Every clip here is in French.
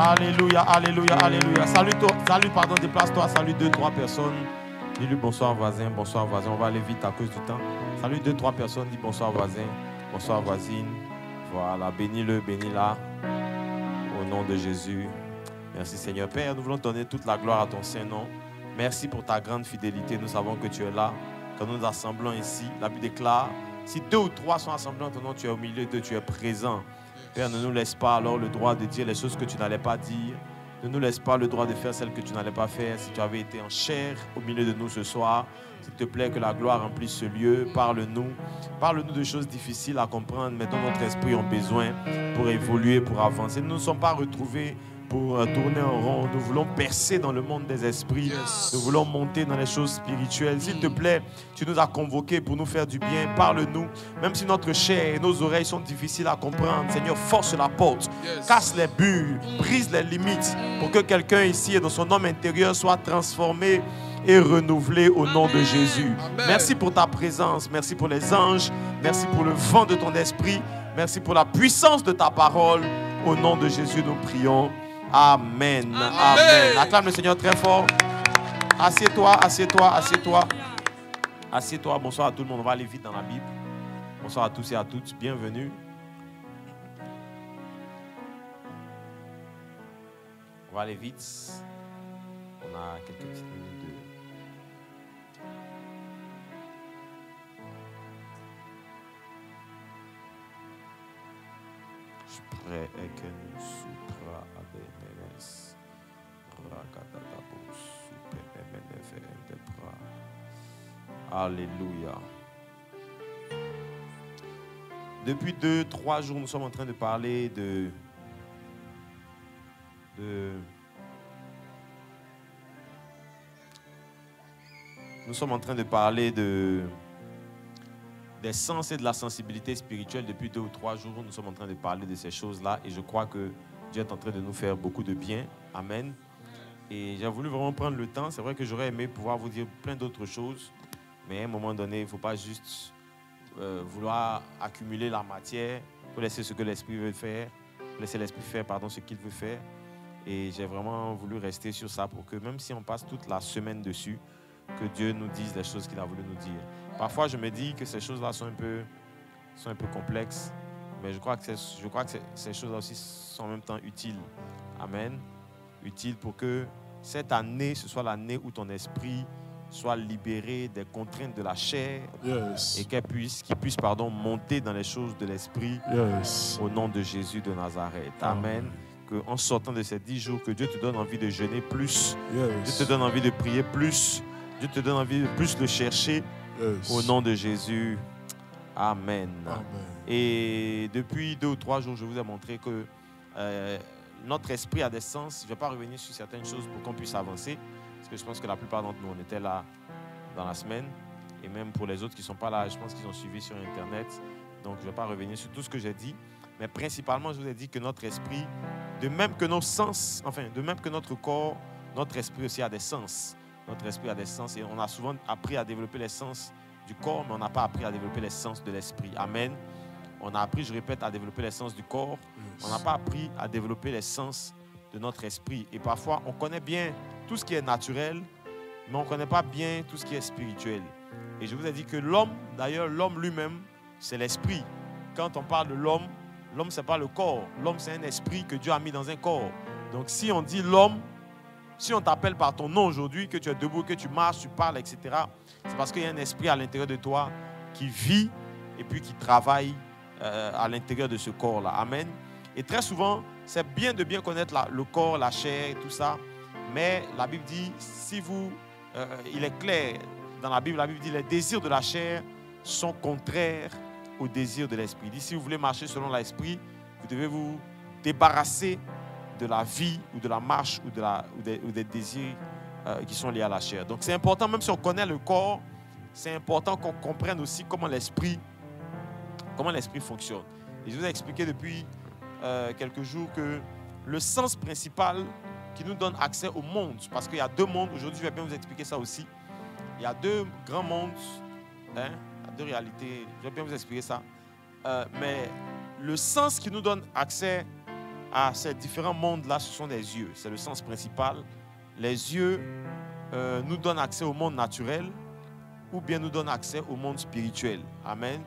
Alléluia, alléluia, alléluia. Salut, pardon, déplace-toi, salue 2-3 personnes. Dis-lui bonsoir voisin, bonsoir voisin. On va aller vite à cause du temps. Salut 2-3 personnes, dis bonsoir voisin, bonsoir voisine. Voilà, bénis-le, bénis-la. Au nom de Jésus. Merci Seigneur. Père, nous voulons donner toute la gloire à ton Saint-Nom. Merci pour ta grande fidélité. Nous savons que tu es là. Quand nous nous assemblons ici, la Bible déclare, si 2 ou 3 sont assemblés en ton nom, tu es au milieu d'eux, tu es présent. Père, ne nous laisse pas alors le droit de dire les choses que tu n'allais pas dire. Ne nous laisse pas le droit de faire celles que tu n'allais pas faire. Si tu avais été en chair au milieu de nous ce soir, s'il te plaît, que la gloire remplisse ce lieu. Parle-nous. Parle-nous de choses difficiles à comprendre, mais dont notre esprit a besoin pour évoluer, pour avancer. Nous ne nous sommes pas retrouvés pour tourner en rond. Nous voulons percer dans le monde des esprits. Nous voulons monter dans les choses spirituelles. S'il te plaît, tu nous as convoqués pour nous faire du bien. Parle-nous. Même si notre chair et nos oreilles sont difficiles à comprendre, Seigneur, force la porte. Casse les murs. Brise les limites pour que quelqu'un ici et dans son homme intérieur soit transformé et renouvelé au nom de Jésus. Amen. Merci pour ta présence. Merci pour les anges. Merci pour le vent de ton esprit. Merci pour la puissance de ta parole. Au nom de Jésus, nous prions. Amen. Amen. Amen. Acclame le Seigneur très fort. Assieds-toi, assieds-toi, assieds-toi. Assieds-toi. Bonsoir à tout le monde. On va aller vite dans la Bible. Bonsoir à tous et à toutes. Bienvenue. On va aller vite. On a quelques petites minutes de... Je prie que nous supra abemenes rakadabos superemenefente pra. Alléluia. Depuis 2-3 jours, nous sommes en train de parler nous sommes en train de parler des sens et de la sensibilité spirituelle. Depuis 2 ou 3 jours, nous sommes en train de parler de ces choses-là et je crois que Dieu est en train de nous faire beaucoup de bien. Amen. Et j'ai voulu vraiment prendre le temps. C'est vrai que j'aurais aimé pouvoir vous dire plein d'autres choses, mais à un moment donné, il ne faut pas juste vouloir accumuler la matière. Il faut laisser ce que l'Esprit veut faire, laisser l'Esprit faire ce qu'il veut faire. Et j'ai vraiment voulu rester sur ça pour que même si on passe toute la semaine dessus, que Dieu nous dise les choses qu'il a voulu nous dire. Parfois, je me dis que ces choses-là sont un peu complexes, mais je crois que ces choses-là aussi sont en même temps utiles. Amen. Utiles pour que cette année, ce soit l'année où ton esprit soit libéré des contraintes de la chair et qu'il puisse monter dans les choses de l'esprit au nom de Jésus de Nazareth. Amen. Qu'en sortant de ces 10 jours, que Dieu te donne envie de jeûner plus, Dieu te donne envie de prier plus, Dieu te donne envie de plus le chercher au nom de Jésus. Amen. Amen. Et depuis 2 ou 3 jours, je vous ai montré que notre esprit a des sens. Je ne vais pas revenir sur certaines choses pour qu'on puisse avancer, parce que je pense que la plupart d'entre nous, on était là dans la semaine. Et même pour les autres qui ne sont pas là, je pense qu'ils ont suivi sur Internet. Donc, je ne vais pas revenir sur tout ce que j'ai dit. Mais principalement, je vous ai dit que notre esprit, de même que nos sens, de même que notre corps, notre esprit aussi a des sens. Notre esprit a des sens et on a souvent appris à développer les sens du corps, mais on n'a pas appris à développer les sens de l'esprit. Amen. On a appris, je répète, à développer les sens du corps. On n'a pas appris à développer les sens de notre esprit. Et parfois, on connaît bien tout ce qui est naturel, mais on ne connaît pas bien tout ce qui est spirituel. Et je vous ai dit que l'homme, d'ailleurs, l'homme lui-même, c'est l'esprit. Quand on parle de l'homme, l'homme, ce n'est pas le corps. L'homme, c'est un esprit que Dieu a mis dans un corps. Donc, si on dit l'homme, si on t'appelle par ton nom aujourd'hui, que tu es debout, que tu marches, tu parles, etc., c'est parce qu'il y a un esprit à l'intérieur de toi qui vit et puis qui travaille à l'intérieur de ce corps-là. Amen. Et très souvent, c'est bien de bien connaître le corps, la chair et tout ça. Mais la Bible dit, il est clair dans la Bible dit les désirs de la chair sont contraires aux désirs de l'esprit. Il dit, si vous voulez marcher selon l'esprit, vous devez vous débarrasser de la vie ou de la marche ou des désirs qui sont liés à la chair. Donc c'est important, même si on connaît le corps, c'est important qu'on comprenne aussi comment l'esprit fonctionne. Et je vous ai expliqué depuis quelques jours que le sens principal qui nous donne accès au monde, parce qu'il y a 2 mondes, aujourd'hui je vais bien vous expliquer ça aussi, il y a 2 grands mondes, il y a 2 réalités, je vais bien vous expliquer ça, mais le sens qui nous donne accès à ces différents mondes-là, ce sont des yeux. C'est le sens principal. Les yeux nous donnent accès au monde naturel ou bien nous donnent accès au monde spirituel. Amen.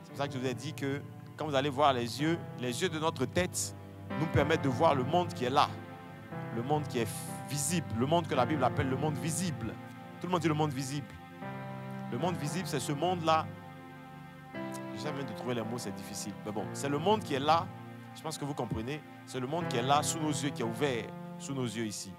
C'est pour ça que je vous ai dit que quand vous allez voir les yeux de notre tête nous permettent de voir le monde qui est là. Le monde qui est visible. Le monde que la Bible appelle le monde visible. Tout le monde dit le monde visible. Le monde visible, c'est ce monde-là. J'essaie même de trouver les mots, c'est difficile. Mais bon, c'est le monde qui est là. Je pense que vous comprenez. C'est le monde qui est là, sous nos yeux, qui est ouvert sous nos yeux ici.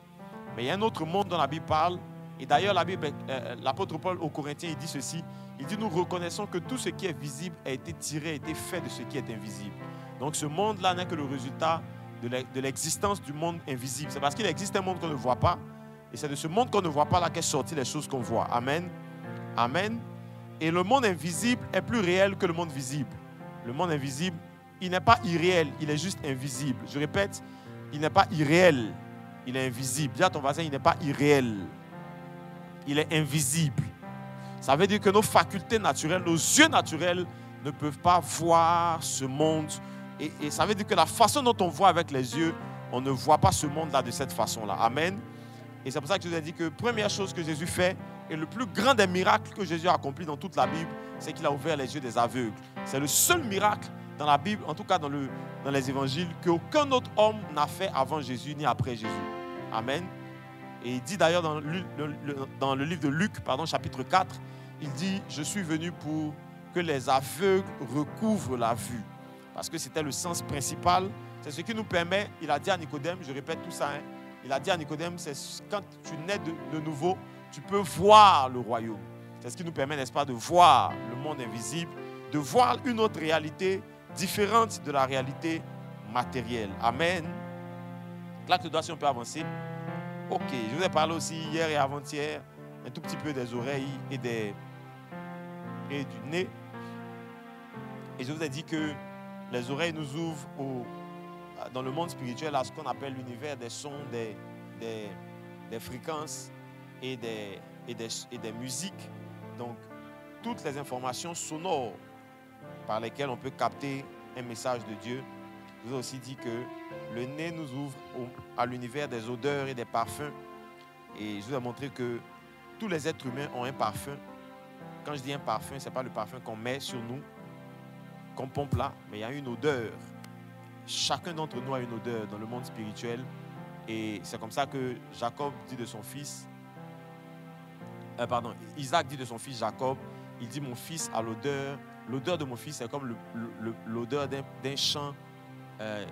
Mais il y a un autre monde dont la Bible parle. Et d'ailleurs, l'apôtre Paul aux Corinthiens, il dit ceci. Il dit, nous reconnaissons que tout ce qui est visible a été tiré, a été fait de ce qui est invisible. Donc ce monde-là n'est que le résultat de l'existence du monde invisible. C'est parce qu'il existe un monde qu'on ne voit pas. Et c'est de ce monde qu'on ne voit pas là qu'est sorti les choses qu'on voit. Amen. Amen. Et le monde invisible est plus réel que le monde visible. Le monde invisible, il n'est pas irréel, il est juste invisible. Je répète, il n'est pas irréel, il est invisible. Dis à ton voisin, il n'est pas irréel, il est invisible. Ça veut dire que nos facultés naturelles, nos yeux naturels ne peuvent pas voir ce monde. Et ça veut dire que la façon dont on voit avec les yeux, on ne voit pas ce monde-là de cette façon-là. Amen. Et c'est pour ça que je vous ai dit que la première chose que Jésus fait, et le plus grand des miracles que Jésus a accompli dans toute la Bible, c'est qu'il a ouvert les yeux des aveugles. C'est le seul miracle dans la Bible, en tout cas dans les évangiles, qu'aucun autre homme n'a fait avant Jésus ni après Jésus. Amen. Et il dit d'ailleurs dans le livre de Luc, chapitre 4, il dit, je suis venu pour que les aveugles recouvrent la vue. Parce que c'était le sens principal. C'est ce qui nous permet, il a dit à Nicodème, je répète tout ça, hein, il a dit à Nicodème, c'est quand tu nais de nouveau, tu peux voir le royaume. C'est ce qui nous permet, n'est-ce pas, de voir le monde invisible, de voir une autre réalité différente de la réalité matérielle. Amen. Claque le doigt si on peut avancer. Ok, je vous ai parlé aussi hier et avant-hier, un tout petit peu des oreilles et du nez. Et je vous ai dit que les oreilles nous ouvrent dans le monde spirituel à ce qu'on appelle l'univers des sons, des fréquences et des musiques. Donc, toutes les informations sonores par lesquelles on peut capter un message de Dieu. Je vous ai aussi dit que le nez nous ouvre à l'univers des odeurs et des parfums. Et je vous ai montré que tous les êtres humains ont un parfum. Quand je dis un parfum, ce n'est pas le parfum qu'on met sur nous, qu'on pompe là, mais il y a une odeur. Chacun d'entre nous a une odeur dans le monde spirituel. Et c'est comme ça que Jacob dit de son fils, Isaac dit de son fils Jacob, il dit, mon fils a l'odeur. L'odeur de mon fils, c'est comme l'odeur d'un champ il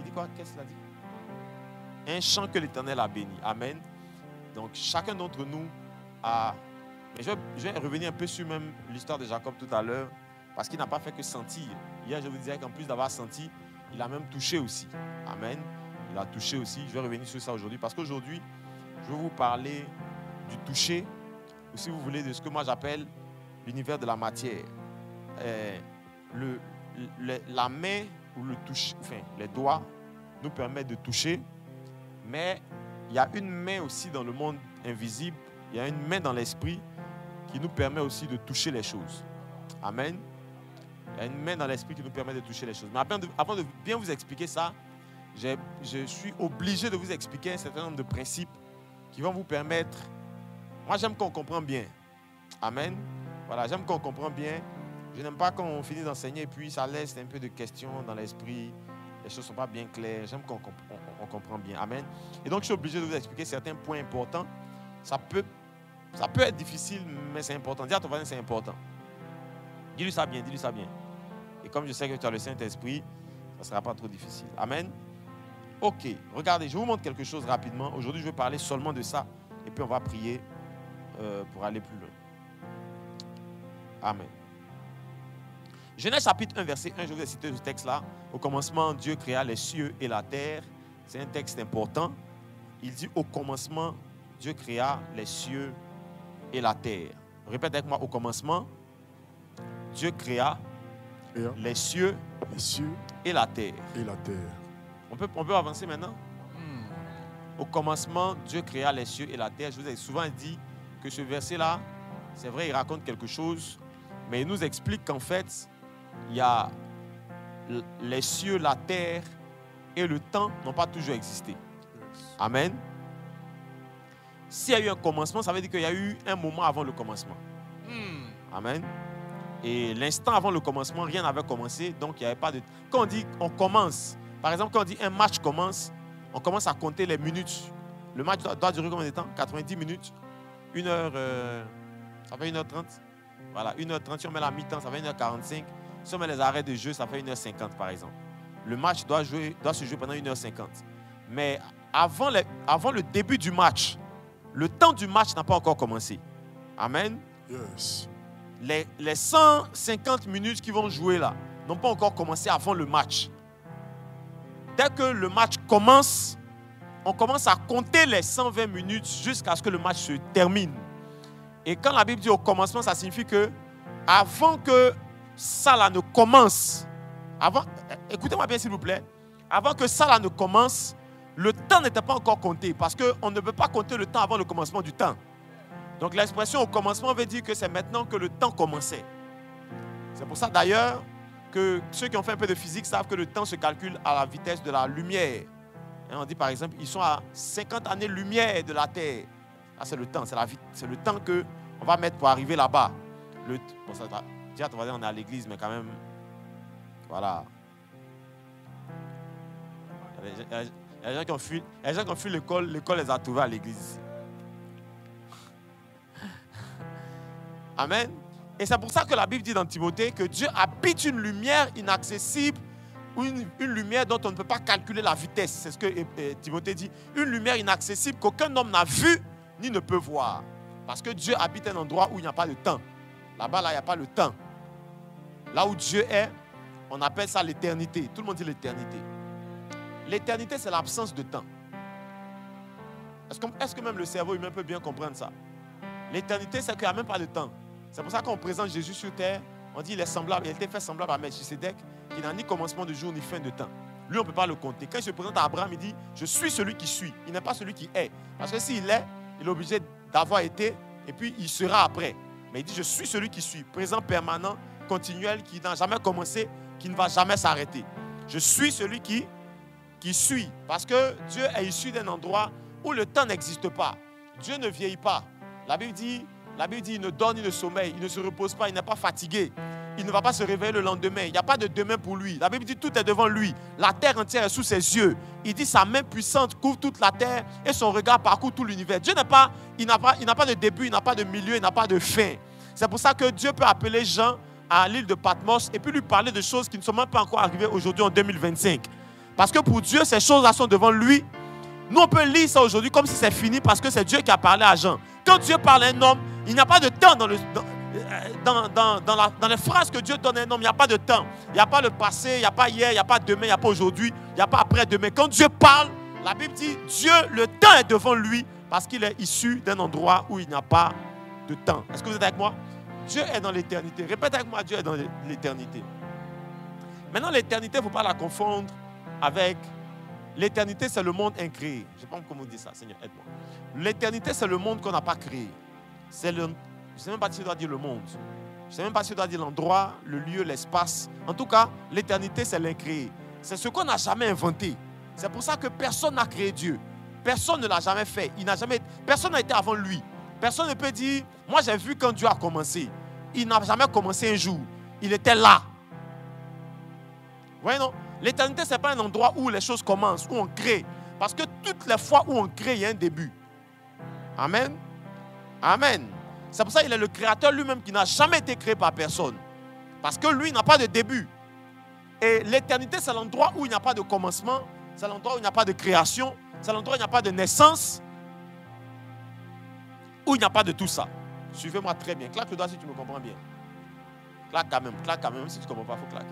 dit quoi? Qu'est-ce qu'il a dit? Un champ que l'Éternel a béni. Amen. Donc, chacun d'entre nous a... Mais je vais revenir un peu sur même l'histoire de Jacob tout à l'heure, parce qu'il n'a pas fait que sentir. Hier, je vous disais qu'en plus d'avoir senti, il a même touché aussi. Amen. Il a touché aussi. Je vais revenir sur ça aujourd'hui, parce qu'aujourd'hui, je vais vous parler du toucher, ou si vous voulez, de ce que moi j'appelle l'univers de la matière. La main ou le toucher, enfin, les doigts nous permettent de toucher, mais il y a une main aussi dans le monde invisible, il y a une main dans l'esprit qui nous permet aussi de toucher les choses. Amen. Il y a une main dans l'esprit qui nous permet de toucher les choses. Mais avant de bien vous expliquer ça, je suis obligé de vous expliquer un certain nombre de principes qui vont vous permettre... Moi, j'aime qu'on comprenne bien. Amen. Voilà, j'aime qu'on comprenne bien. Je n'aime pas quand on finit d'enseigner et puis ça laisse un peu de questions dans l'esprit. Les choses ne sont pas bien claires. J'aime qu'on comprend bien. Amen. Et donc, je suis obligé de vous expliquer certains points importants. Ça peut être difficile, mais c'est important. Dis à ton voisin, c'est important. Dis-lui ça bien, dis-lui ça bien. Et comme je sais que tu as le Saint-Esprit, ça ne sera pas trop difficile. Amen. Ok, regardez, je vous montre quelque chose rapidement. Aujourd'hui, je vais parler seulement de ça. Et puis, on va prier pour aller plus loin. Amen. Genèse chapitre 1, verset 1, je vous ai cité ce texte-là. Au commencement, Dieu créa les cieux et la terre. C'est un texte important. Il dit, au commencement, Dieu créa les cieux et la terre. Répète avec moi, au commencement, Dieu créa les cieux et la terre. On peut avancer maintenant? Au commencement, Dieu créa les cieux et la terre. Je vous ai souvent dit que ce verset-là, c'est vrai, il raconte quelque chose, mais il nous explique qu'en fait, il y a les cieux, la terre et le temps n'ont pas toujours existé. Amen. S'il y a eu un commencement, ça veut dire qu'il y a eu un moment avant le commencement. Amen. Et l'instant avant le commencement, rien n'avait commencé, donc il n'y avait pas de... Quand on dit on commence, par exemple, quand on dit un match commence, on commence à compter les minutes. Le match doit durer combien de temps? 90 minutes. 1 heure, ça fait 1h30. Voilà, 1h30, si on met la mi-temps, ça fait 1h45. Si on met les arrêts de jeu, ça fait 1h50 par exemple. Le match doit se jouer pendant 1h50. Mais avant le début du match, le temps du match n'a pas encore commencé. Amen. Yes. Les 150 minutes qui vont jouer là n'ont pas encore commencé avant le match. Dès que le match commence, on commence à compter les 120 minutes jusqu'à ce que le match se termine. Et quand la Bible dit au commencement, ça signifie que avant que ça là ne commence, écoutez-moi bien s'il vous plaît, avant que ça là ne commence, le temps n'était pas encore compté parce qu'on ne peut pas compter le temps avant le commencement du temps. Donc l'expression au commencement veut dire que c'est maintenant que le temps commençait. C'est pour ça d'ailleurs que ceux qui ont fait un peu de physique savent que le temps se calcule à la vitesse de la lumière. Et on dit par exemple, ils sont à 50 années-lumière de la Terre. Là c'est le temps, c'est le temps qu'on va mettre pour arriver là-bas. Bon, ça, déjà, on va dire on est à l'église, mais quand même, voilà. Il y a des gens qui ont fui l'école les a trouvés à l'église. Amen. Et c'est pour ça que la Bible dit dans Timothée que Dieu habite une lumière inaccessible, ou une lumière dont on ne peut pas calculer la vitesse. C'est ce que Timothée dit. Une lumière inaccessible qu'aucun homme n'a vue ni ne peut voir. Parce que Dieu habite un endroit où il n'y a pas de temps. Là-bas, là, il n'y a pas le temps. Là où Dieu est, on appelle ça l'éternité. Tout le monde dit l'éternité. L'éternité, c'est l'absence de temps. Est-ce que même le cerveau humain peut bien comprendre ça? L'éternité, c'est qu'il n'y a même pas de temps. C'est pour ça qu'on présente Jésus sur terre, on dit il est semblable, il a été fait semblable à Melchisedec, qui n'a ni commencement de jour ni fin de temps. Lui, on ne peut pas le compter. Quand il se présente à Abraham, il dit je suis celui qui suis. Il n'est pas celui qui est. Parce que s'il est, il est obligé d'avoir été et puis il sera après. Mais il dit je suis celui qui suis. Présent permanent, continuel, qui n'a jamais commencé, qui ne va jamais s'arrêter. Je suis celui qui suit. Parce que Dieu est issu d'un endroit où le temps n'existe pas. Dieu ne vieillit pas. La Bible dit, il ne dort ni ne sommeille, il ne se repose pas, il n'est pas fatigué. Il ne va pas se réveiller le lendemain. Il n'y a pas de demain pour lui. La Bible dit tout est devant lui. La terre entière est sous ses yeux. Il dit sa main puissante couvre toute la terre et son regard parcourt tout l'univers. Dieu n'a pas de début, il n'a pas de milieu, il n'a pas de fin. C'est pour ça que Dieu peut appeler Jean à l'île de Patmos et puis lui parler de choses qui ne sont même pas encore arrivées aujourd'hui en 2025. Parce que pour Dieu, ces choses-là sont devant lui. Nous, on peut lire ça aujourd'hui comme si c'est fini parce que c'est Dieu qui a parlé à Jean. Quand Dieu parle à un homme, il n'y a pas de temps dans les phrases que Dieu donne à un homme. Il n'y a pas de temps. Il n'y a pas le passé, il n'y a pas hier, il n'y a pas demain, il n'y a pas aujourd'hui, il n'y a pas après-demain. Quand Dieu parle, la Bible dit, Dieu, le temps est devant lui parce qu'il est issu d'un endroit où il n'y a pas de temps. Est-ce que vous êtes avec moi? Dieu est dans l'éternité. Répète avec moi, Dieu est dans l'éternité. Maintenant, l'éternité, il ne faut pas la confondre avec... L'éternité, c'est le monde incréé. Je ne sais pas comment dire ça, Seigneur, aide-moi. L'éternité, c'est le monde qu'on n'a pas créé. Je ne sais même pas si je dois dire le monde. Je ne sais même pas si je dois dire l'endroit, le lieu, l'espace. En tout cas, l'éternité, c'est l'incréé. C'est ce qu'on n'a jamais inventé. C'est pour ça que personne n'a créé Dieu. Personne ne l'a jamais fait. Personne n'a été avant lui. Personne ne peut dire, moi j'ai vu quand Dieu a commencé. Il n'a jamais commencé un jour. Il était là. Vous voyez, non? L'éternité, ce n'est pas un endroit où les choses commencent, où on crée. Parce que toutes les fois où on crée, il y a un début. Amen. Amen. C'est pour ça qu'il est le créateur lui-même qui n'a jamais été créé par personne. Parce que lui, il n'a pas de début. Et l'éternité, c'est l'endroit où il n'y a pas de commencement. C'est l'endroit où il n'y a pas de création. C'est l'endroit où il n'y a pas de naissance. Où il n'y a pas de tout ça. Suivez-moi très bien. Claque le doigt si tu me comprends bien. Claque quand même. Même si tu ne comprends pas, il faut claquer.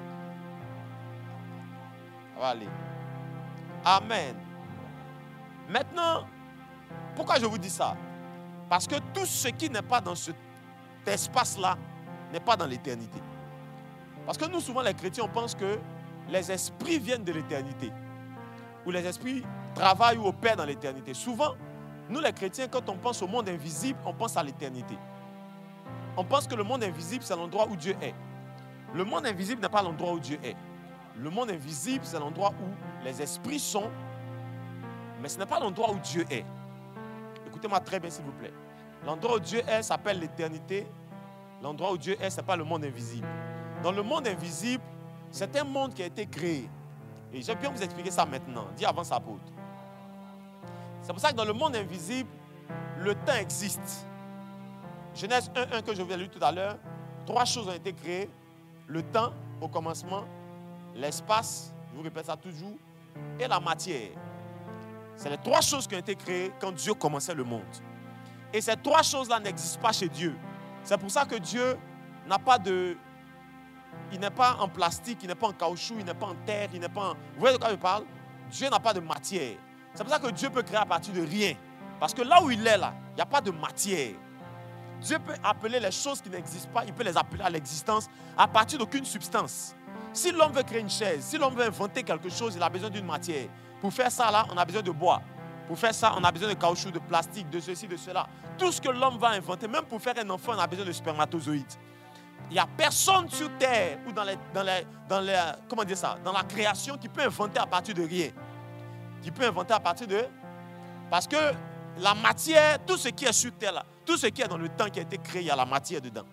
Ça va aller. Amen. Maintenant, pourquoi je vous dis ça? Parce que tout ce qui n'est pas dans cet espace-là n'est pas dans l'éternité. Parce que nous, souvent, les chrétiens, on pense que les esprits viennent de l'éternité. Ou les esprits travaillent ou opèrent dans l'éternité. Souvent, nous, les chrétiens, quand on pense au monde invisible, on pense à l'éternité. On pense que le monde invisible, c'est l'endroit où Dieu est. Le monde invisible n'est pas l'endroit où Dieu est. Le monde invisible, c'est l'endroit où les esprits sont, mais ce n'est pas l'endroit où Dieu est. Écoutez-moi très bien, s'il vous plaît. L'endroit où Dieu est s'appelle l'éternité. L'endroit où Dieu est, ce n'est pas le monde invisible. Dans le monde invisible, c'est un monde qui a été créé. Et j'aime bien vous expliquer ça maintenant. Dis avant sa apôtre. C'est pour ça que dans le monde invisible, le temps existe. Genèse 1.1 que je vous ai lu tout à l'heure, 3 choses ont été créées. Le temps au commencement, l'espace, je vous répète ça toujours, et la matière. C'est les 3 choses qui ont été créées quand Dieu commençait le monde. Et ces 3 choses-là n'existent pas chez Dieu. C'est pour ça que Dieu n'a pas de... Il n'est pas en plastique, il n'est pas en caoutchouc, il n'est pas en terre, il n'est pas en... Vous voyez de quoi je parle? Dieu n'a pas de matière. C'est pour ça que Dieu peut créer à partir de rien. Parce que là où il est là, il n'y a pas de matière. Dieu peut appeler les choses qui n'existent pas, il peut les appeler à l'existence à partir d'aucune substance. Si l'homme veut créer une chaise, si l'homme veut inventer quelque chose, il a besoin d'une matière. Pour faire ça là, on a besoin de bois. Pour faire ça, on a besoin de caoutchouc, de plastique, de ceci, de cela. Tout ce que l'homme va inventer, même pour faire un enfant, on a besoin de spermatozoïdes. Il n'y a personne sur terre ou dans la création qui peut inventer à partir de rien. Qui peut inventer à partir de... Parce que la matière, tout ce qui est sur terre là, tout ce qui est dans le temps qui a été créé, il y a la matière dedans.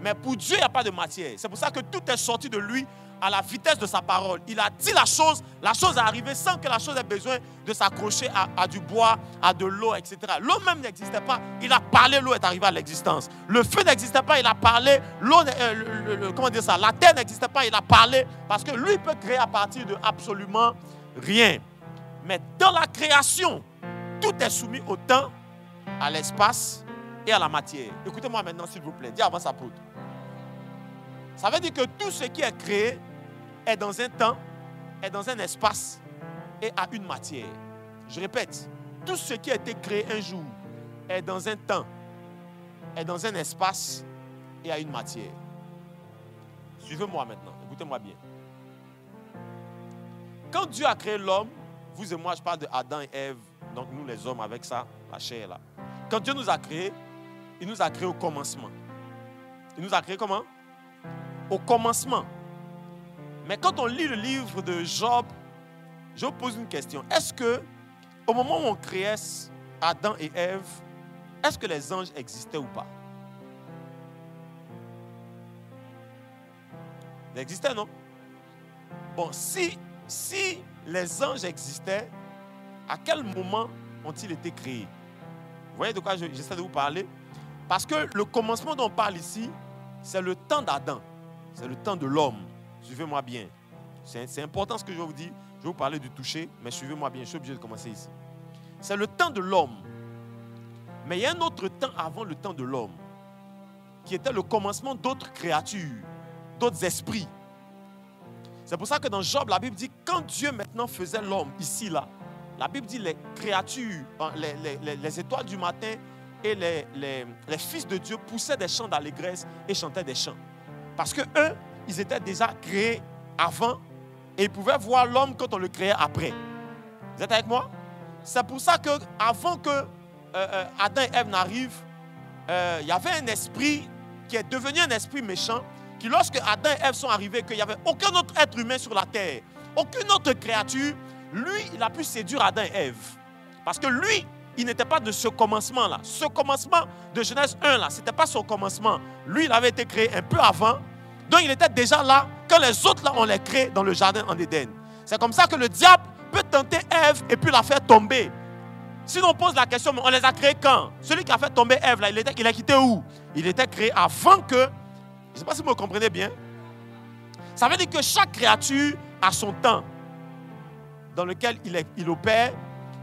Mais pour Dieu, il n'y a pas de matière. C'est pour ça que tout est sorti de lui à la vitesse de sa parole. Il a dit la chose est arrivée sans que la chose ait besoin de s'accrocher à du bois, à de l'eau, etc. L'eau même n'existait pas, il a parlé, l'eau est arrivée à l'existence. Le feu n'existait pas, il a parlé, la terre n'existait pas, il a parlé, parce que lui peut créer à partir de absolument rien. Mais dans la création, tout est soumis au temps, à l'espace et à la matière. Écoutez-moi maintenant, s'il vous plaît, dis avant sa poudre. Ça veut dire que tout ce qui est créé est dans un temps, est dans un espace et a une matière. Je répète, tout ce qui a été créé un jour est dans un temps, est dans un espace et a une matière. Suivez-moi maintenant, écoutez-moi bien. Quand Dieu a créé l'homme, vous et moi, je parle de Adam et Ève, donc nous les hommes avec ça, la chair là. Quand Dieu nous a créés, il nous a créés au commencement. Il nous a créés comment? Au commencement. Mais quand on lit le livre de Job, je vous pose une question. Est-ce que, au moment où on créait Adam et Ève, est-ce que les anges existaient ou pas? Ils existaient, non? Bon, si les anges existaient, à quel moment ont-ils été créés? Vous voyez de quoi j'essaie de vous parler? Parce que le commencement dont on parle ici, c'est le temps d'Adam. C'est le temps de l'homme. Suivez-moi bien. C'est important ce que je vais vous dire. Je vais vous parler du toucher, mais suivez-moi bien. Je suis obligé de commencer ici. C'est le temps de l'homme. Mais il y a un autre temps avant le temps de l'homme, qui était le commencement d'autres créatures, d'autres esprits. C'est pour ça que dans Job, la Bible dit, quand Dieu maintenant faisait l'homme, ici, là, la Bible dit les créatures, les étoiles du matin et les fils de Dieu poussaient des chants d'allégresse et chantaient des chants. Parce que eux, ils étaient déjà créés avant et ils pouvaient voir l'homme quand on le créait après. Vous êtes avec moi? C'est pour ça qu'avant que Adam et Ève n'arrivent, il y avait un esprit qui est devenu un esprit méchant, qui lorsque Adam et Ève sont arrivés, qu'il n'y avait aucun autre être humain sur la terre, aucune autre créature, lui, il a pu séduire Adam et Ève. Parce que lui, il n'était pas de ce commencement-là. Ce commencement de Genèse 1, là, ce n'était pas son commencement. Lui, il avait été créé un peu avant. Donc, il était déjà là quand les autres, là, on les crée dans le jardin en Éden. C'est comme ça que le diable peut tenter Ève et puis la faire tomber. Si on pose la question, mais on les a créés quand? Celui qui a fait tomber Ève, là, il a quitté où? Il était créé avant que... Je ne sais pas si vous me comprenez bien. Ça veut dire que chaque créature a son temps dans lequel il opère.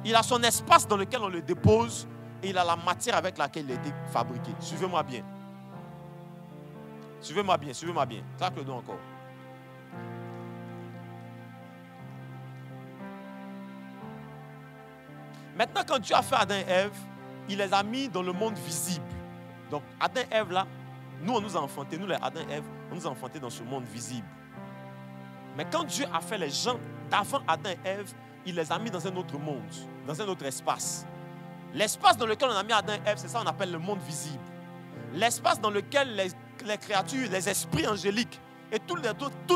Il a son espace dans lequel on le dépose et il a la matière avec laquelle il a été fabriqué. Suivez-moi bien. Suivez-moi bien, suivez-moi bien. Traque le dos encore. Maintenant, quand Dieu a fait Adam et Ève, il les a mis dans le monde visible. Donc, Adam et Ève, là, nous, on nous a enfantés. Nous, les Adam et Ève, on nous a enfantés dans ce monde visible. Mais quand Dieu a fait les gens d'avant Adam et Ève, il les a mis dans un autre monde, dans un autre espace. L'espace dans lequel on a mis Adam et Ève, c'est ça qu'on appelle le monde visible. L'espace dans lequel les créatures, les esprits angéliques Et toutes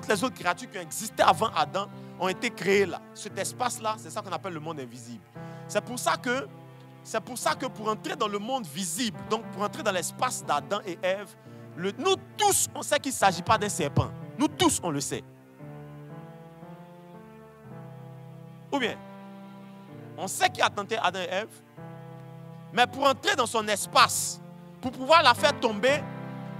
les autres créatures qui ont existé avant Adam ont été créées là. Cet espace-là, c'est ça qu'on appelle le monde invisible. C'est pour ça que pour entrer dans le monde visible, donc pour entrer dans l'espace d'Adam et Ève, nous tous, on sait qu'il ne s'agit pas d'un serpent. Nous tous, on le sait. Ou bien, on sait qu'il a tenté Adam et Ève, mais pour entrer dans son espace, pour pouvoir la faire tomber,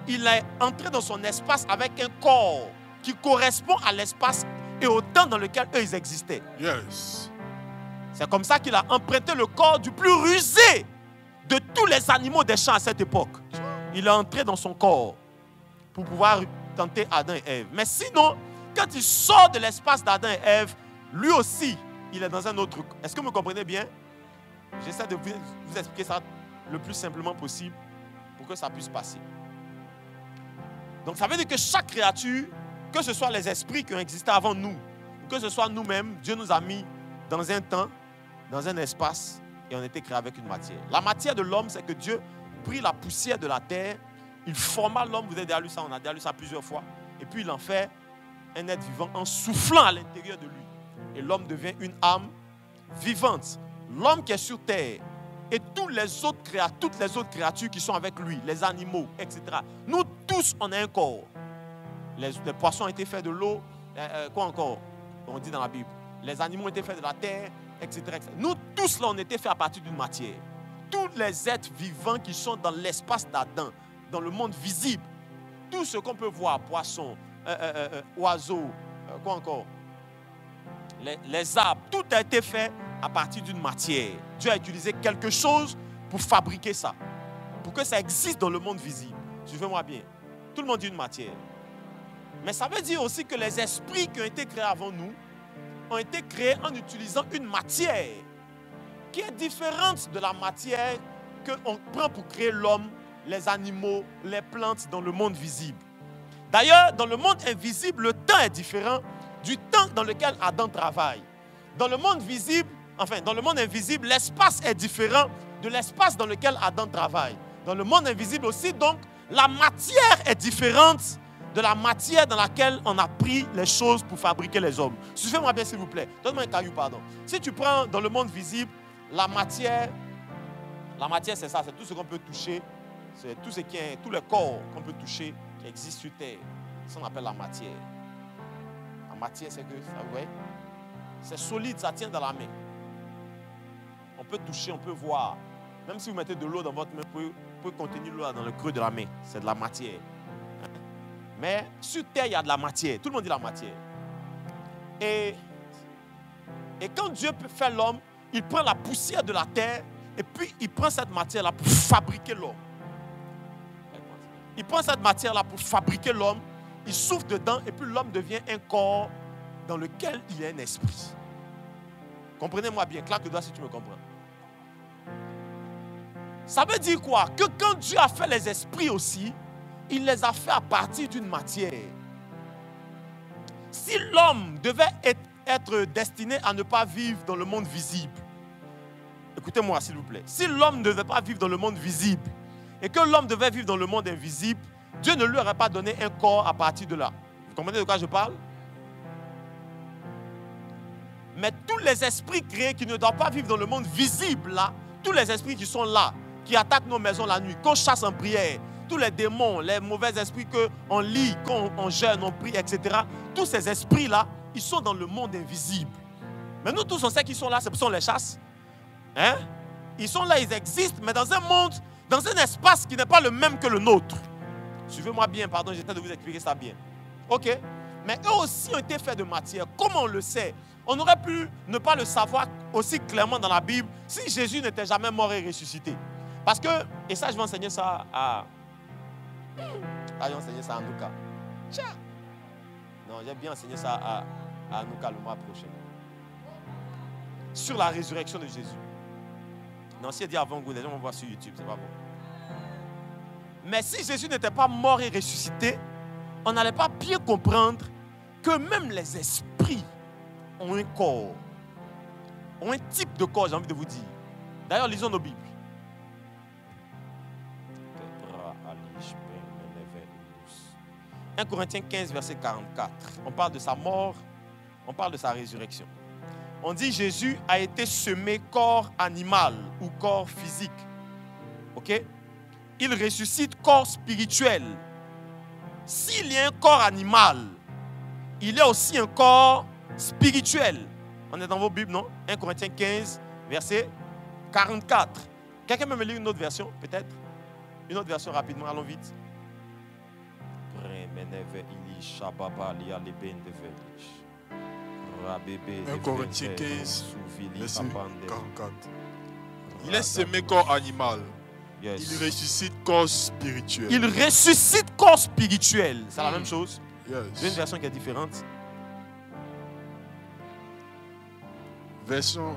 il est entré dans son espace avec un corps qui correspond à l'espace et au temps dans lequel eux ils existaient. Yes. C'est comme ça qu'il a emprunté le corps du plus rusé de tous les animaux des champs à cette époque. Il est entré dans son corps pour pouvoir tenter Adam et Ève. Mais sinon, quand il sort de l'espace d'Adam et Ève, lui aussi, il est dans un autre... Est-ce que vous me comprenez bien? J'essaie de vous expliquer ça le plus simplement possible pour que ça puisse passer. Donc ça veut dire que chaque créature, que ce soit les esprits qui ont existé avant nous, ou que ce soit nous-mêmes, Dieu nous a mis dans un temps, dans un espace, et on a été créé avec une matière. La matière de l'homme, c'est que Dieu prit la poussière de la terre, il forma l'homme, vous avez déjà lu ça, on a déjà lu ça plusieurs fois, et puis il en fait un être vivant en soufflant à l'intérieur de lui. Et l'homme devient une âme vivante. L'homme qui est sur terre et toutes les autres créatures qui sont avec lui, les animaux, etc. Nous tous, on a un corps. Les poissons ont été faits de l'eau. Quoi encore? On dit dans la Bible. Les animaux ont été faits de la terre, etc. Nous tous, là, on était faits à partir d'une matière. Tous les êtres vivants qui sont dans l'espace d'Adam, dans le monde visible, tout ce qu'on peut voir, poissons, oiseaux, quoi encore? Les arbres, tout a été fait à partir d'une matière. Dieu a utilisé quelque chose pour fabriquer ça, pour que ça existe dans le monde visible. Suivez-moi bien. Tout le monde dit une matière. Mais ça veut dire aussi que les esprits qui ont été créés avant nous ont été créés en utilisant une matière qui est différente de la matière qu'on prend pour créer l'homme, les animaux, les plantes dans le monde visible. D'ailleurs, dans le monde invisible, le temps est différent du temps dans lequel Adam travaille. Dans le monde visible, dans le monde invisible, l'espace est différent de l'espace dans lequel Adam travaille. Dans le monde invisible aussi, donc, la matière est différente de la matière dans laquelle on a pris les choses pour fabriquer les hommes. Suivez-moi bien, s'il vous plaît. Donne-moi un caillou, pardon. Si tu prends dans le monde visible, la matière c'est ça, c'est tout ce qu'on peut toucher, c'est tout ce qui est, tous les corps qu'on peut toucher qui existent sur Terre. Ça, on appelle la matière. La matière, c'est que, ouais, c'est solide, ça tient dans la main. On peut toucher, on peut voir. Même si vous mettez de l'eau dans votre main, vous pouvez contenir l'eau dans le creux de la main. C'est de la matière. Mais sur terre, il y a de la matière. Tout le monde dit la matière. Et quand Dieu fait l'homme, il prend la poussière de la terre et puis il prend cette matière-là pour fabriquer l'homme. Il prend cette matière-là pour fabriquer l'homme. Il souffle dedans et puis l'homme devient un corps dans lequel il y a un esprit. Comprenez-moi bien, claque le doigt si tu me comprends. Ça veut dire quoi? Que quand Dieu a fait les esprits aussi, il les a fait à partir d'une matière. Si l'homme devait être destiné à ne pas vivre dans le monde visible, écoutez-moi s'il vous plaît, si l'homme ne devait pas vivre dans le monde visible et que l'homme devait vivre dans le monde invisible, Dieu ne lui aurait pas donné un corps à partir de là. Vous comprenez de quoi je parle? Mais tous les esprits créés qui ne doivent pas vivre dans le monde visible là, tous les esprits qui sont là, qui attaquent nos maisons la nuit, qu'on chasse en prière, tous les démons, les mauvais esprits qu'on lit, qu'on jeûne, on prie, etc. Tous ces esprits-là, ils sont dans le monde invisible. Mais nous tous, on sait qu'ils sont là, c'est pour ça qu'on les chasse. Hein? Ils sont là, ils existent, mais dans un monde, dans un espace qui n'est pas le même que le nôtre. Suivez-moi bien, pardon, j'essaie de vous expliquer ça bien. Ok? Mais eux aussi ont été faits de matière. Comment on le sait? On aurait pu ne pas le savoir aussi clairement dans la Bible si Jésus n'était jamais mort et ressuscité. Parce que, et ça je vais enseigner ça à Anouka. Tiens. Non, j'ai bien enseigné ça à Anouka le mois prochain. Sur la résurrection de Jésus. Non, si elle dit avant vous, les gens vont voir sur YouTube, c'est pas bon. Mais si Jésus n'était pas mort et ressuscité, on n'allait pas bien comprendre que même les esprits ont un corps, ont un type de corps, j'ai envie de vous dire. D'ailleurs, lisons nos Bibles. 1 Corinthiens 15, verset 44. On parle de sa mort, on parle de sa résurrection. On dit Jésus a été semé corps animal ou corps physique. Ok? Il ressuscite corps spirituel. S'il y a un corps animal, il y a aussi un corps spirituel. On est dans vos Bibles, non? 1 Corinthiens 15, verset 44. Quelqu'un peut me lire une autre version, peut-être? Une autre version rapidement, allons vite. 1 Corinthiens 15, verset 44. Il est semé corps animal. Yes. Il ressuscite corps spirituel. Il ressuscite corps spirituel. C'est la même chose. Yes. J'ai une version qui est différente. Version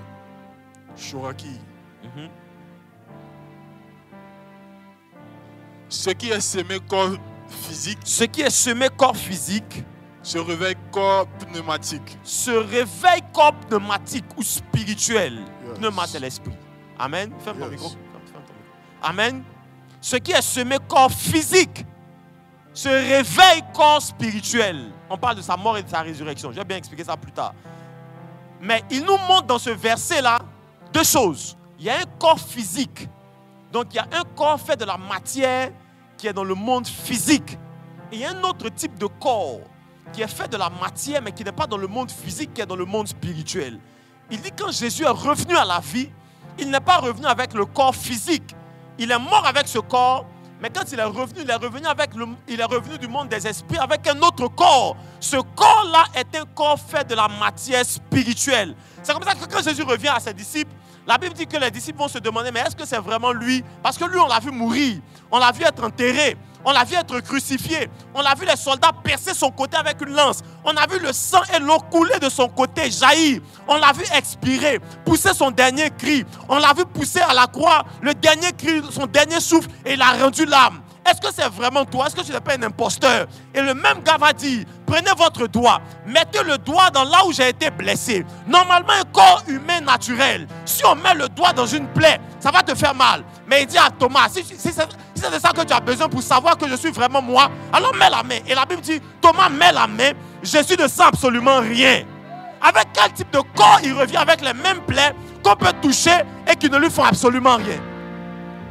Shoraki. Ce qui est semé corps physique. Ce qui est semé corps physique. Se réveille corps pneumatique. Se réveille corps pneumatique ou spirituel. Yes. Pneuma, c'est l'esprit. Amen. Ferme ton Yes. micro. Ferme ton micro. Amen. Ce qui est semé corps physique se réveille corps spirituel. On parle de sa mort et de sa résurrection. Je vais bien expliquer ça plus tard. Mais il nous montre dans ce verset-là deux choses. Il y a un corps physique. Donc il y a un corps fait de la matière qui est dans le monde physique. Et il y a un autre type de corps qui est fait de la matière mais qui n'est pas dans le monde physique, qui est dans le monde spirituel. Il dit quand Jésus est revenu à la vie, il n'est pas revenu avec le corps physique. Il est mort avec ce corps, mais quand il est revenu du monde des esprits avec un autre corps. Ce corps-là est un corps fait de la matière spirituelle. C'est comme ça que quand Jésus revient à ses disciples, la Bible dit que les disciples vont se demander, mais est-ce que c'est vraiment lui? Parce que lui, on l'a vu mourir, on l'a vu être enterré, on l'a vu être crucifié, on a vu les soldats percer son côté avec une lance, on a vu le sang et l'eau couler de son côté, jaillir, on l'a vu expirer, pousser son dernier cri, on l'a vu pousser à la croix le dernier cri, son dernier souffle, et il a rendu l'âme. Est-ce que c'est vraiment toi? Est-ce que tu n'es pas un imposteur? Et le même gars va dire, prenez votre doigt, mettez le doigt dans là où j'ai été blessé. Normalement, un corps humain naturel, si on met le doigt dans une plaie, ça va te faire mal. Mais il dit à Thomas, si c'est de ça que tu as besoin pour savoir que je suis vraiment moi, alors mets la main. Et la Bible dit, Thomas met la main, Jésus ne sent absolument rien. Avec quel type de corps il revient avec les mêmes plaies qu'on peut toucher et qui ne lui font absolument rien?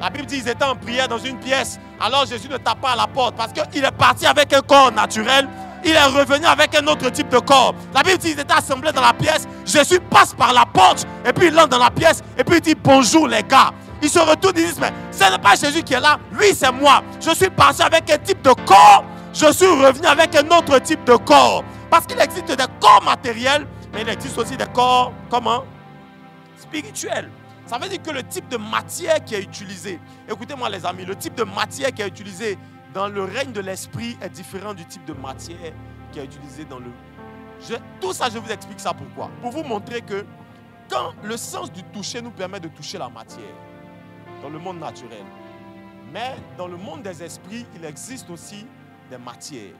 La Bible dit qu'ils étaient en prière dans une pièce. Alors Jésus ne tape pas à la porte parce qu'il est parti avec un corps naturel. Il est revenu avec un autre type de corps. La Bible dit qu'ils étaient assemblés dans la pièce. Jésus passe par la porte et puis il entre dans la pièce et puis il dit bonjour les gars. Ils se retournent et disent mais ce n'est pas Jésus qui est là. Lui c'est moi. Je suis parti avec un type de corps. Je suis revenu avec un autre type de corps. Parce qu'il existe des corps matériels mais il existe aussi des corps comment? Spirituels. Ça veut dire que le type de matière qui est utilisé, écoutez-moi les amis, le type de matière qui est utilisé dans le règne de l'esprit est différent du type de matière qui est utilisé dans le... Tout ça, je vous explique ça pourquoi. Pour vous montrer que quand le sens du toucher nous permet de toucher la matière, dans le monde naturel, mais dans le monde des esprits, il existe aussi des matières.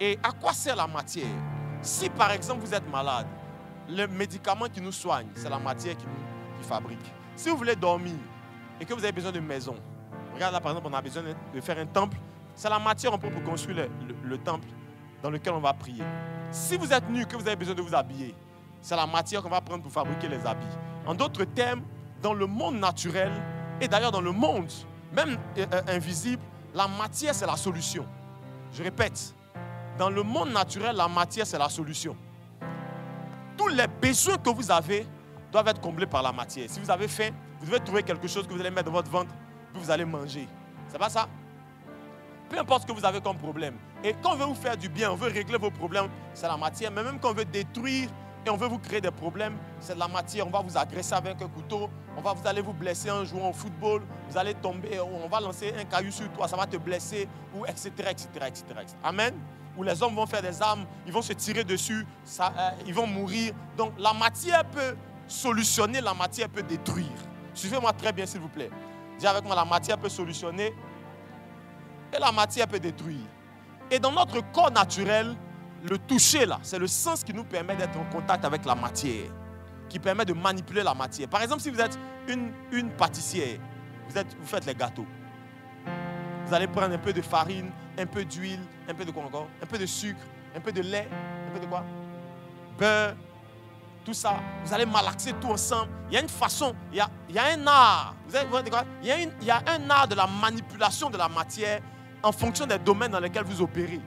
Et à quoi sert la matière? Si par exemple vous êtes malade, le médicament qui nous soigne, c'est la matière qui fabrique. Si vous voulez dormir et que vous avez besoin de maison, regarde là par exemple, on a besoin de faire un temple, c'est la matière on prend pour construire le temple dans lequel on va prier. Si vous êtes nu, que vous avez besoin de vous habiller, c'est la matière qu'on va prendre pour fabriquer les habits. En d'autres termes, dans le monde naturel et d'ailleurs dans le monde même invisible, la matière c'est la solution. Je répète, dans le monde naturel, la matière c'est la solution. Tous les besoins que vous avez doivent être comblés par la matière. Si vous avez faim, vous devez trouver quelque chose que vous allez mettre dans votre ventre, puis vous allez manger. C'est pas ça? Peu importe ce que vous avez comme problème. Et quand on veut vous faire du bien, on veut régler vos problèmes, c'est la matière. Mais même quand on veut détruire et on veut vous créer des problèmes, c'est de la matière. On va vous agresser avec un couteau, vous allez vous blesser en jouant au football, vous allez tomber, on va lancer un caillou sur toi, ça va te blesser, ou etc., etc., etc., etc. Amen? Où les hommes vont faire des armes, ils vont se tirer dessus, ils vont mourir. Donc la matière peut solutionner, la matière peut détruire. Suivez-moi très bien s'il vous plaît. Dis avec moi, la matière peut solutionner et la matière peut détruire. Et dans notre corps naturel, le toucher là, c'est le sens qui nous permet d'être en contact avec la matière, qui permet de manipuler la matière. Par exemple, si vous êtes une pâtissière, vous faites les gâteaux. Vous allez prendre un peu de farine, un peu d'huile, un peu de quoi encore? Un peu de sucre, un peu de lait, un peu de quoi? Beurre, tout ça. Vous allez malaxer tout ensemble. Il y a une façon, il y a un art. Vous voyez quoi? Il y a un art de la manipulation de la matière en fonction des domaines dans lesquels vous opérez.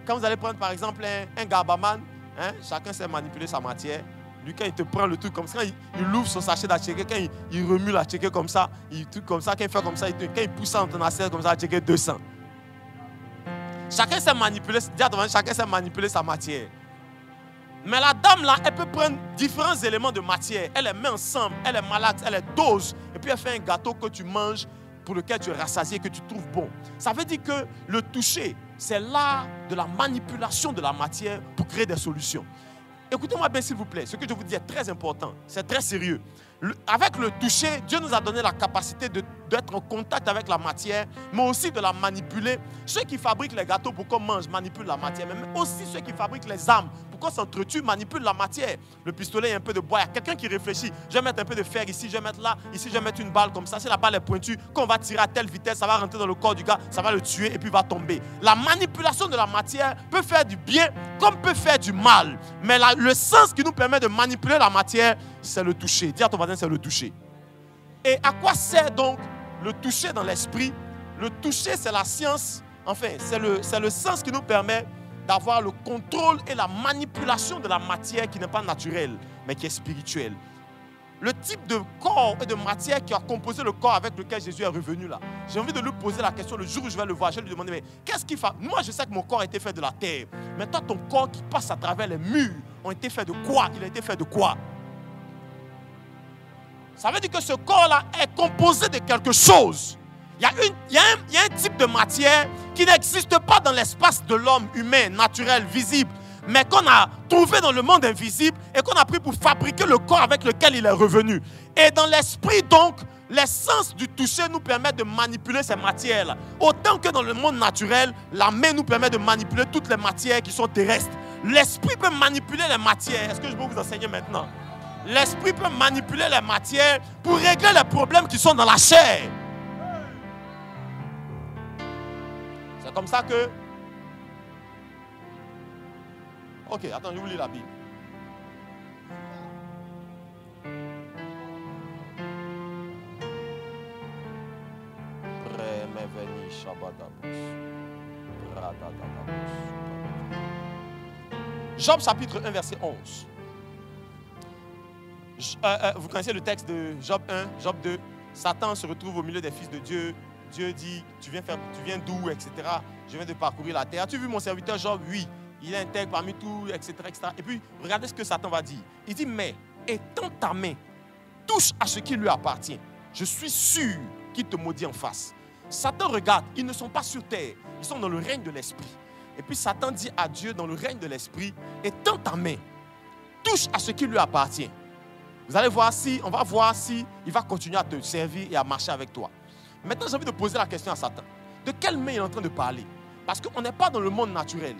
Quand vous allez prendre par exemple un garbaman, hein, chacun sait manipuler sa matière. Lui, quand il te prend le truc comme ça, quand il ouvre son sachet d'atchéké, quand il remue l'atchéké comme ça, truc comme ça, quand il fait comme ça, quand il pousse ça dans ton assiette comme ça, atchéké 200. Chacun sait manipuler, chacun sait manipuler sa matière. Mais la dame là, elle peut prendre différents éléments de matière, elle les met ensemble, elle les malaxe, elle les dose, et puis elle fait un gâteau que tu manges, pour lequel tu es rassasié, que tu trouves bon. Ça veut dire que le toucher, c'est l'art de la manipulation de la matière pour créer des solutions. Écoutez-moi bien s'il vous plaît, ce que je vous dis est très important, c'est très sérieux. Avec le toucher, Dieu nous a donné la capacité d'être en contact avec la matière, mais aussi de la manipuler. Ceux qui fabriquent les gâteaux pour qu'on mange manipulent la matière, mais aussi ceux qui fabriquent les armes pour qu'on s'entretue manipulent la matière. Le pistolet, il y a un peu de bois, il y a quelqu'un qui réfléchit. Je vais mettre un peu de fer ici, je vais mettre là, ici je vais mettre une balle comme ça. Si la balle est pointue, quand on va tirer à telle vitesse, ça va rentrer dans le corps du gars, ça va le tuer et puis il va tomber. La manipulation de la matière peut faire du bien comme peut faire du mal. Mais le sens qui nous permet de manipuler la matière, c'est le toucher. Dis à ton voisin, c'est le toucher. Et à quoi sert donc le toucher dans l'esprit? Le toucher, c'est la science, enfin, c'est le sens qui nous permet d'avoir le contrôle et la manipulation de la matière qui n'est pas naturelle, mais qui est spirituelle. Le type de corps et de matière qui a composé le corps avec lequel Jésus est revenu là. J'ai envie de lui poser la question le jour où je vais le voir. Je vais lui demander, mais qu'est-ce qu'il fait? Moi, je sais que mon corps a été fait de la terre. Mais toi, ton corps qui passe à travers les murs, ont été fait de quoi? Il a été fait de quoi? Ça veut dire que ce corps-là est composé de quelque chose. Il y a un type de matière qui n'existe pas dans l'espace de l'homme humain, naturel, visible, mais qu'on a trouvé dans le monde invisible et qu'on a pris pour fabriquer le corps avec lequel il est revenu. Et dans l'esprit, donc, l'essence du toucher nous permet de manipuler ces matières-là. Autant que dans le monde naturel, la main nous permet de manipuler toutes les matières qui sont terrestres. L'esprit peut manipuler les matières. Est-ce que je peux vous enseigner maintenant? L'esprit peut manipuler les matières pour régler les problèmes qui sont dans la chair. C'est comme ça que... Ok, attends, je vous lis la Bible. Job chapitre 1 verset 11. Vous connaissez le texte de Job 1, Job 2. Satan se retrouve au milieu des fils de Dieu. Dieu dit, tu viens d'où, etc. Je viens de parcourir la terre. As-tu vu mon serviteur Job? Oui, il est intègre parmi tout, etc., etc. Et puis, regardez ce que Satan va dire. Il dit, mais étends ta main, touche à ce qui lui appartient. Je suis sûr qu'il te maudit en face. Satan regarde, ils ne sont pas sur terre, ils sont dans le règne de l'esprit. Et puis Satan dit à Dieu dans le règne de l'esprit, étends ta main, touche à ce qui lui appartient. Vous allez voir on va voir si il va continuer à te servir et à marcher avec toi. Maintenant, j'ai envie de poser la question à Satan. De quelle main il est en train de parler? Parce qu'on n'est pas dans le monde naturel.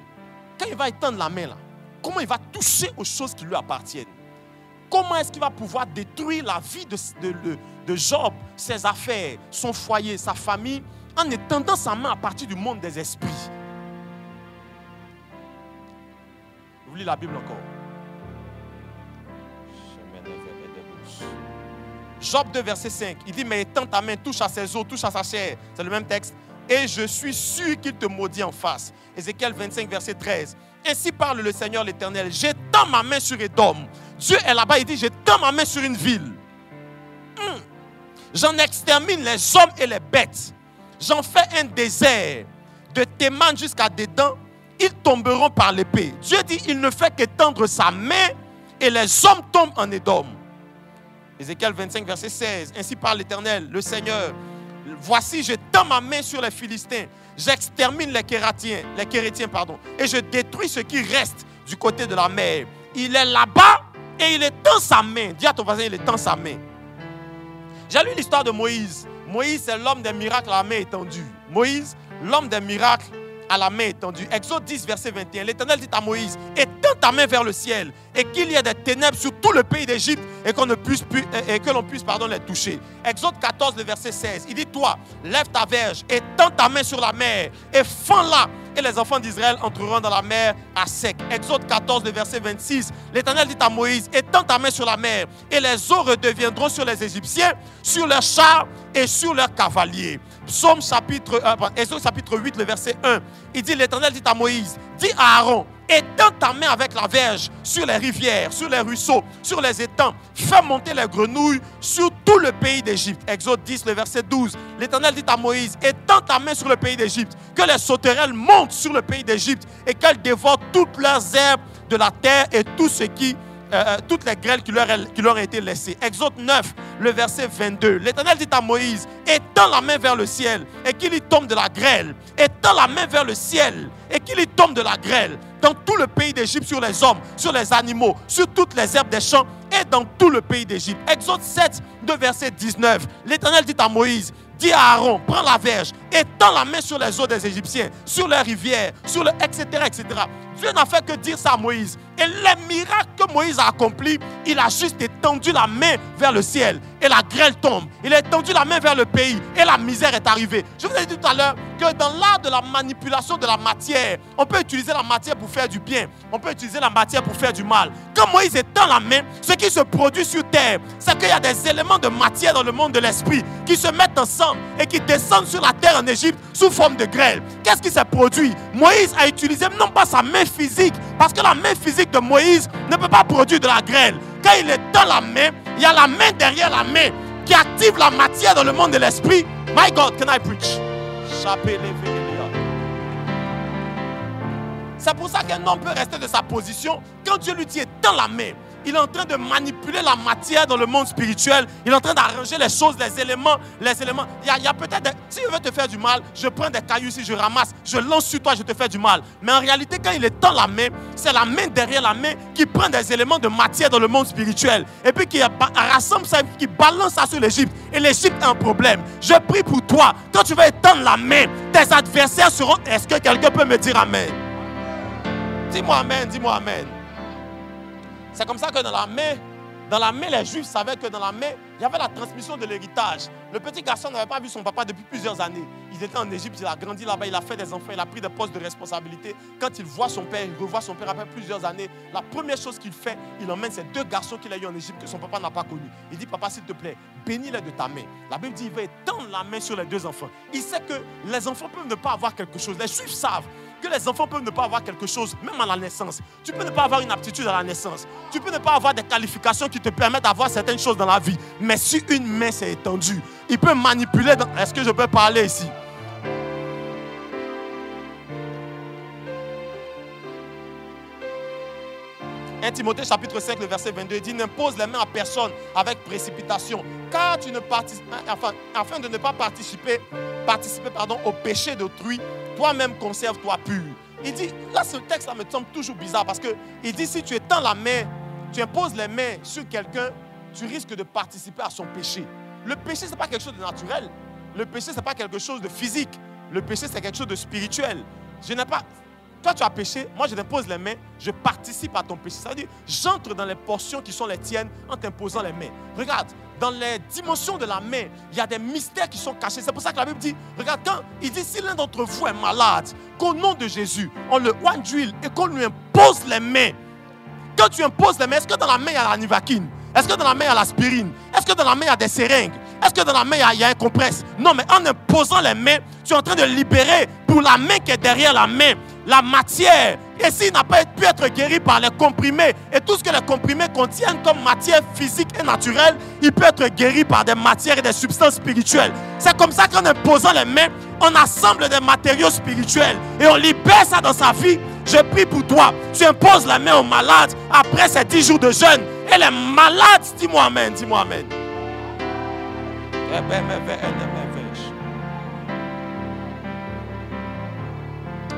Quand il va étendre la main là, comment il va toucher aux choses qui lui appartiennent? Comment est-ce qu'il va pouvoir détruire la vie de Job, ses affaires, son foyer, sa famille, en étendant sa main à partir du monde des esprits? Vous lisez la Bible encore. Job 2, verset 5. Il dit, mais étends ta main, touche à ses os, touche à sa chair. C'est le même texte. Et je suis sûr qu'il te maudit en face. Ézéchiel 25, verset 13. Ainsi parle le Seigneur l'Éternel. J'étends ma main sur Édom. Dieu est là-bas, il dit, j'étends ma main sur une ville. J'en extermine les hommes et les bêtes. J'en fais un désert. De Théman jusqu'à Dédan, ils tomberont par l'épée. Dieu dit, il ne fait qu'étendre sa main et les hommes tombent en Édom. Ézéchiel 25, verset 16. Ainsi parle l'Éternel, le Seigneur. Voici, je tends ma main sur les Philistins. J'extermine les Kérétiens, et je détruis ce qui reste du côté de la mer. Il est là-bas et il étend sa main. Dis à ton voisin, il étend sa main. J'ai lu l'histoire de Moïse. Moïse, c'est l'homme des miracles à la main étendue. Moïse, l'homme des miracles à la main étendue. Exode 10, verset 21. L'Éternel dit à Moïse, étends ta main vers le ciel et qu'il y ait des ténèbres sur tout le pays d'Égypte et qu'on ne puisse plus, et que l'on puisse les toucher. Exode 14, le verset 16. Il dit, toi, lève ta verge, étends ta main sur la mer et fends-la. Et les enfants d'Israël entreront dans la mer à sec. Exode 14, le verset 26. L'Éternel dit à Moïse, étends ta main sur la mer et les eaux redeviendront sur les Égyptiens, sur leurs chars et sur leurs cavaliers. Exode chapitre 8, le verset 1. Il dit, l'Éternel dit à Moïse, dis à Aaron, étends ta main avec la verge sur les rivières, sur les ruisseaux, sur les étangs. Fais monter les grenouilles sur tout le pays d'Égypte. Exode 10, le verset 12. L'Éternel dit à Moïse, étends ta main sur le pays d'Égypte, que les sauterelles montent sur le pays d'Égypte et qu'elles dévorent toutes leurs herbes de la terre et tout ce qui toutes les grêles qui leur ont été laissées. Exode 9, le verset 22. L'Éternel dit à Moïse, étends la main vers le ciel et qu'il y tombe de la grêle. Étends la main vers le ciel et qu'il y tombe de la grêle dans tout le pays d'Égypte, sur les hommes, sur les animaux, sur toutes les herbes des champs et dans tout le pays d'Égypte. Exode 7, de verset 19. L'Éternel dit à Moïse, dis à Aaron, prends la verge, étends la main sur les eaux des Égyptiens, sur les rivières, sur le etc., etc. Dieu n'a fait que dire ça à Moïse. Et les miracles que Moïse a accomplis, il a juste étendu la main vers le ciel et la grêle tombe. Il a étendu la main vers le pays et la misère est arrivée. Je vous ai dit tout à l'heure que dans l'art de la manipulation de la matière, on peut utiliser la matière pour faire du bien, on peut utiliser la matière pour faire du mal. Quand Moïse étend la main, ce qui se produit sur terre, c'est qu'il y a des éléments de matière dans le monde de l'esprit qui se mettent ensemble et qui descendent sur la terre en Égypte sous forme de grêle. Qu'est-ce qui s'est produit? Moïse a utilisé non pas sa main physique, parce que la main physique de Moïse ne peut pas produire de la grêle. Quand il étend la main, il y a la main derrière la main qui active la matière dans le monde de l'esprit. My God, can I preach? C'est pour ça qu'un homme peut rester de sa position. Quand Dieu lui dit étends la main, il est en train de manipuler la matière dans le monde spirituel. Il est en train d'arranger les choses, les éléments. Il y a peut-être, si je veux te faire du mal, je prends des cailloux ici, je ramasse, je lance sur toi, je te fais du mal. Mais en réalité, quand il étend la main, c'est la main derrière la main qui prend des éléments de matière dans le monde spirituel. Et puis qui rassemble ça, qui balance ça sur l'Égypte. Et l'Égypte a un problème. Je prie pour toi. Quand tu vas étendre la main, tes adversaires seront... Est-ce que quelqu'un peut me dire amen? Dis-moi amen, dis-moi amen. C'est comme ça que dans la main, les Juifs savaient que dans la main, il y avait la transmission de l'héritage. Le petit garçon n'avait pas vu son papa depuis plusieurs années. Il était en Égypte, il a grandi là-bas, il a fait des enfants, il a pris des postes de responsabilité. Quand il voit son père, il revoit son père après plusieurs années. La première chose qu'il fait, il emmène ces deux garçons qu'il a eu en Égypte que son papa n'a pas connus. Il dit, papa, s'il te plaît, bénis-les de ta main. La Bible dit, il va étendre la main sur les deux enfants. Il sait que les enfants peuvent ne pas avoir quelque chose. Les Juifs savent que les enfants peuvent ne pas avoir quelque chose, même à la naissance. Tu peux ne pas avoir une aptitude à la naissance. Tu peux ne pas avoir des qualifications qui te permettent d'avoir certaines choses dans la vie. Mais si une main s'est étendue, il peut manipuler. Est-ce que je peux parler ici? Timothée chapitre 5, le verset 22, il dit, n'impose les mains à personne avec précipitation, car tu ne afin de ne pas participer au péché d'autrui, toi-même conserve-toi pur. Il dit, là ce texte-là me semble toujours bizarre parce qu'il dit, si tu étends la main, tu imposes les mains sur quelqu'un, tu risques de participer à son péché. Le péché, ce n'est pas quelque chose de naturel. Le péché, ce n'est pas quelque chose de physique. Le péché, c'est quelque chose de spirituel. Toi, tu as péché, moi je t'impose les mains, je participe à ton péché. Ça veut dire, j'entre dans les portions qui sont les tiennes en t'imposant les mains. Regarde, dans les dimensions de la main, il y a des mystères qui sont cachés. C'est pour ça que la Bible dit, regarde, quand il dit, si l'un d'entre vous est malade, qu'au nom de Jésus, on le oint d'huile et qu'on lui impose les mains. Quand tu imposes les mains, est-ce que dans la main il y a la nivaquine? Est-ce que dans la main il y a l'aspirine? Est-ce que dans la main il y a des seringues? Est-ce que dans la main il y a un compresse? Non, mais en imposant les mains, tu es en train de libérer pour la main qui est derrière la main la matière. Et s'il n'a pas pu être guéri par les comprimés et tout ce que les comprimés contiennent comme matière physique et naturelle, il peut être guéri par des matières et des substances spirituelles. C'est comme ça qu'en imposant les mains, on assemble des matériaux spirituels et on libère ça dans sa vie. Je prie pour toi. Tu imposes la main aux malades après ces 10 jours de jeûne. Et les malades, dis-moi amen, dis-moi amen.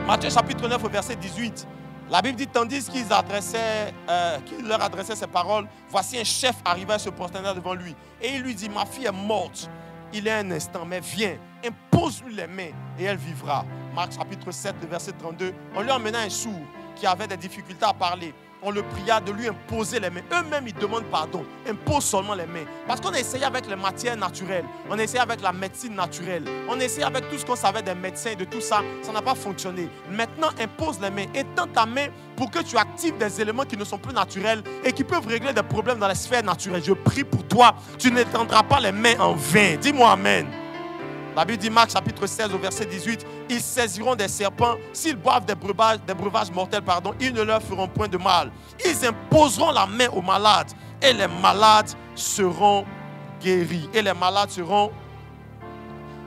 Matthieu chapitre 9 au verset 18. La Bible dit, tandis qu'il leur adressait ces paroles, voici un chef arriva et se prosternait devant lui. Et il lui dit, ma fille est morte. Il est un instant, mais viens, impose-lui les mains et elle vivra. Marc chapitre 7, le verset 32. On lui emmena un sourd qui avait des difficultés à parler. On le pria de lui imposer les mains. Eux-mêmes, ils demandent pardon. Impose seulement les mains. Parce qu'on a essayé avec les matières naturelles. On a essayé avec la médecine naturelle. On a essayé avec tout ce qu'on savait des médecins et de tout ça. Ça n'a pas fonctionné. Maintenant, impose les mains. Étends ta main pour que tu actives des éléments qui ne sont plus naturels et qui peuvent régler des problèmes dans la sphère naturelle. Je prie pour toi. Tu n'étendras pas les mains en vain. Dis-moi amen. La Bible dit, Marc chapitre 16 au verset 18, ils saisiront des serpents, s'ils boivent des breuvages mortels, ils ne leur feront point de mal. Ils imposeront la main aux malades et les malades seront guéris. Et les malades seront...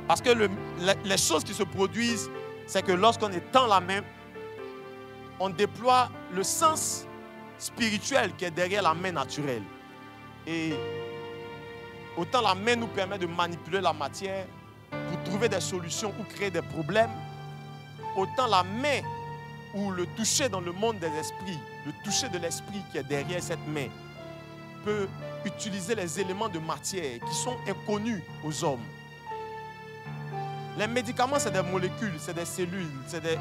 Parce que les choses qui se produisent, c'est que lorsqu'on étend la main, on déploie le sens spirituel qui est derrière la main naturelle. Et autant la main nous permet de manipuler la matière, pour trouver des solutions ou créer des problèmes, autant la main ou le toucher dans le monde des esprits, le toucher de l'esprit qui est derrière cette main, peut utiliser les éléments de matière qui sont inconnus aux hommes. Les médicaments, c'est des molécules, c'est des cellules,